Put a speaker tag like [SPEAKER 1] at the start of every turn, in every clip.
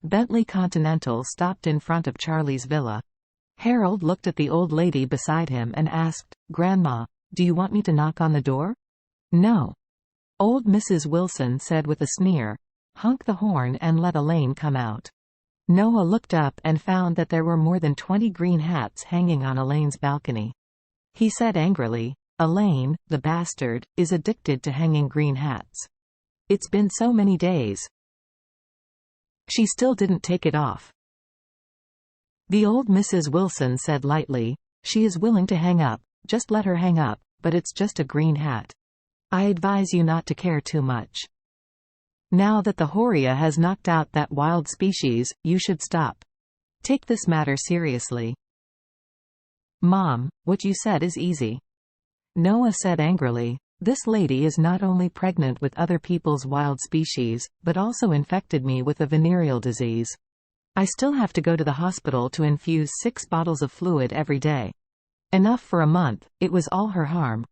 [SPEAKER 1] Bentley Continental stopped in front of Charlie's villa. Harold looked at the old lady beside him and asked, "Grandma, do you want me to knock on the door?" "No." Old Mrs. Wilson said with a sneer. "Honk the horn and let Elaine come out." Noah looked up and found that there were more than 20 green hats hanging on Elaine's balcony. He said angrily, "Elaine, the bastard, is addicted to hanging green hats. It's been so many days. She still didn't take it off." The old Mrs. Wilson said lightly, "She is willing to hang up, just let her hang up, but it's just a green hat. I advise you not to care too much. Now that the Horia has knocked out that wild species, you should stop. Take this matter seriously." "Mom, what you said is easy." Noah said angrily, "This lady is not only pregnant with other people's wild species, but also infected me with a venereal disease. I still have to go to the hospital to infuse 6 bottles of fluid every day. Enough for a month, it was all her harm."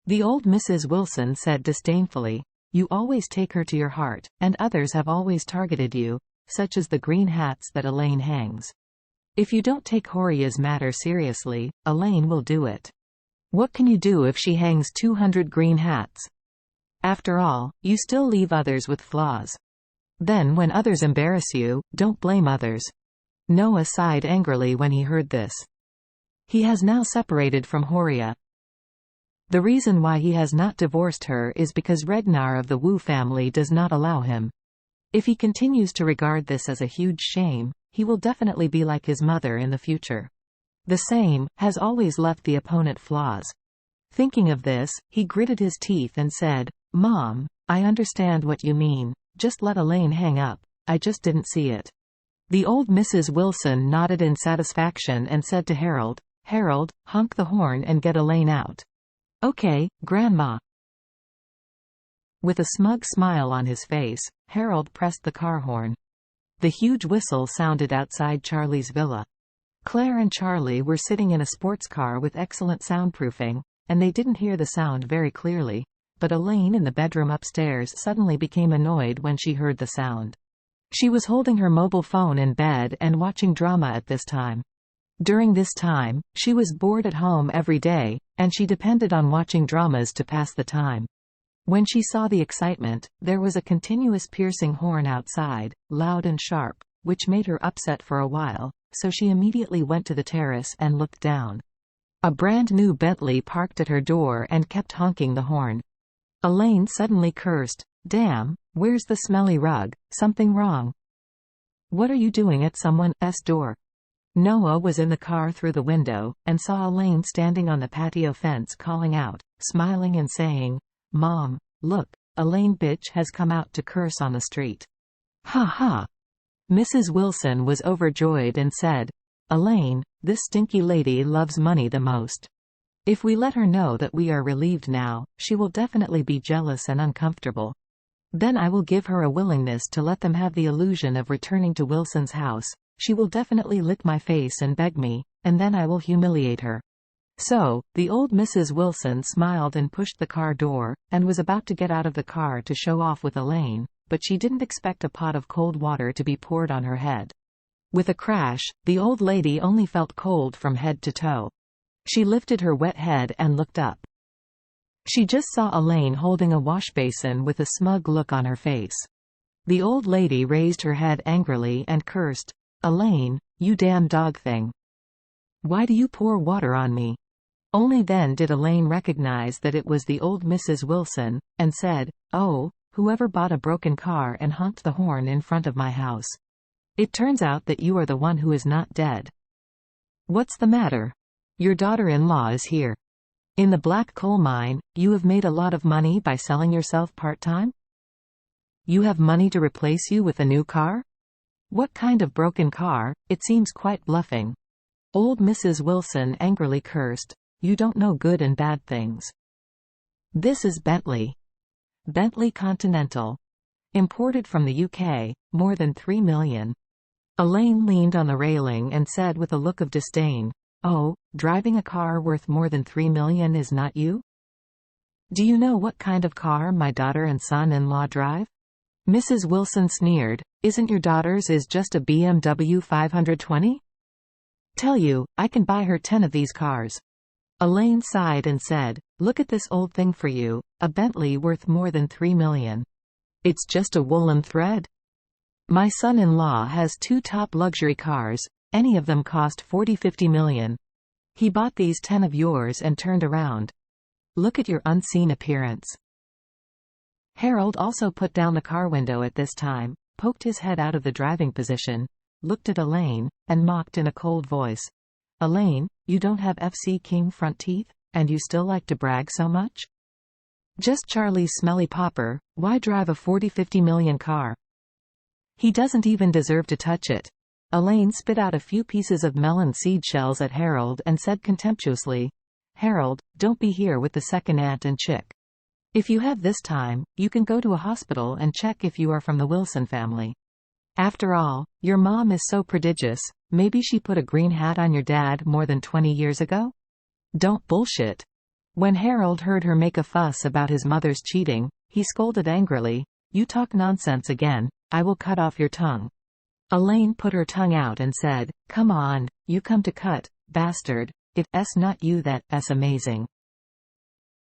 [SPEAKER 1] The old Mrs. Wilson said disdainfully, "You always take her to your heart, and others have always targeted you, such as the green hats that Elaine hangs. If you don't take Horia's matter seriously, Elaine will do it. What can you do if she hangs 200 green hats? After all, you still leave others with flaws. Then when others embarrass you, don't blame others." Noah sighed angrily when he heard this. He has now separated from Horia. The reason why he has not divorced her is because Regnar of the Wu family does not allow him. If he continues to regard this as a huge shame, he will definitely be like his mother in the future. The same has always left the opponent flaws. Thinking of this, he gritted his teeth and said, "Mom, I understand what you mean. Just let Elaine hang up. I just didn't see it." The old Mrs. Wilson nodded in satisfaction and said to Harold, "Harold, honk the horn and get Elaine out." "Okay, Grandma." With a smug smile on his face, Harold pressed the car horn. The huge whistle sounded outside Charlie's villa. Claire and Charlie were sitting in a sports car with excellent soundproofing, and they didn't hear the sound very clearly, but Elaine in the bedroom upstairs suddenly became annoyed when she heard the sound. She was holding her mobile phone in bed and watching drama at this time. During this time, she was bored at home every day, and she depended on watching dramas to pass the time. When she saw the excitement, there was a continuous piercing horn outside, loud and sharp, which made her upset for a while, so she immediately went to the terrace and looked down. A brand new Bentley parked at her door and kept honking the horn. Elaine suddenly cursed, "Damn, where's the smelly rug? Something wrong. What are you doing at someone's door?" Noah was in the car through the window, and saw Elaine standing on the patio fence calling out, smiling and saying, "Mom, look, Elaine bitch has come out to curse on the street." "Ha ha." Mrs. Wilson was overjoyed and said, "Elaine, this stinky lady loves money the most. If we let her know that we are relieved now, she will definitely be jealous and uncomfortable. Then I will give her a willingness to let them have the illusion of returning to Wilson's house. She will definitely lick my face and beg me, and then I will humiliate her." So, the old Mrs. Wilson smiled and pushed the car door, and was about to get out of the car to show off with Elaine, but she didn't expect a pot of cold water to be poured on her head. With a crash, the old lady only felt cold from head to toe. She lifted her wet head and looked up. She just saw Elaine holding a wash basin with a smug look on her face. The old lady raised her head angrily and cursed, "Elaine, you damn dog thing. Why do you pour water on me?" Only then did Elaine recognize that it was the old Mrs. Wilson, and said, "Oh, whoever bought a broken car and honked the horn in front of my house. It turns out that you are the one who is not dead. What's the matter? Your daughter-in-law is here. In the black coal mine, you have made a lot of money by selling yourself part-time? You have money to replace you with a new car? What kind of broken car? It seems quite bluffing." Old Mrs. Wilson angrily cursed, "You don't know good and bad things. This is Bentley. Bentley Continental. Imported from the UK, more than 3 million. Elaine leaned on the railing and said with a look of disdain, "Oh, driving a car worth more than 3 million is not you? Do you know what kind of car my daughter and son-in-law drive? Mrs. Wilson sneered. Isn't your daughter's is just a BMW 520? Tell you, I can buy her 10 of these cars. Elaine sighed and said, look at this old thing for you, a Bentley worth more than $3 million. It's just a woolen thread. My son-in-law has 2 top luxury cars, any of them cost 40–50 million. He bought these 10 of yours and turned around. Look at your unseen appearance. Harold also put down the car window at this time, poked his head out of the driving position, looked at Elaine, and mocked in a cold voice. Elaine, you don't have FC King front teeth, and you still like to brag so much? Just Charlie's smelly popper, why drive a 40–50 million car? He doesn't even deserve to touch it. Elaine spit out a few pieces of melon seed shells at Harold and said contemptuously, Harold, don't be here with the second aunt and chick. If you have this time, you can go to a hospital and check if you are from the Wilson family. After all, your mom is so prodigious, maybe she put a green hat on your dad more than 20 years ago? Don't bullshit. When Harold heard her make a fuss about his mother's cheating, he scolded angrily, you talk nonsense again, I will cut off your tongue. Elaine put her tongue out and said, come on, you come to cut, bastard, it's not you that's amazing.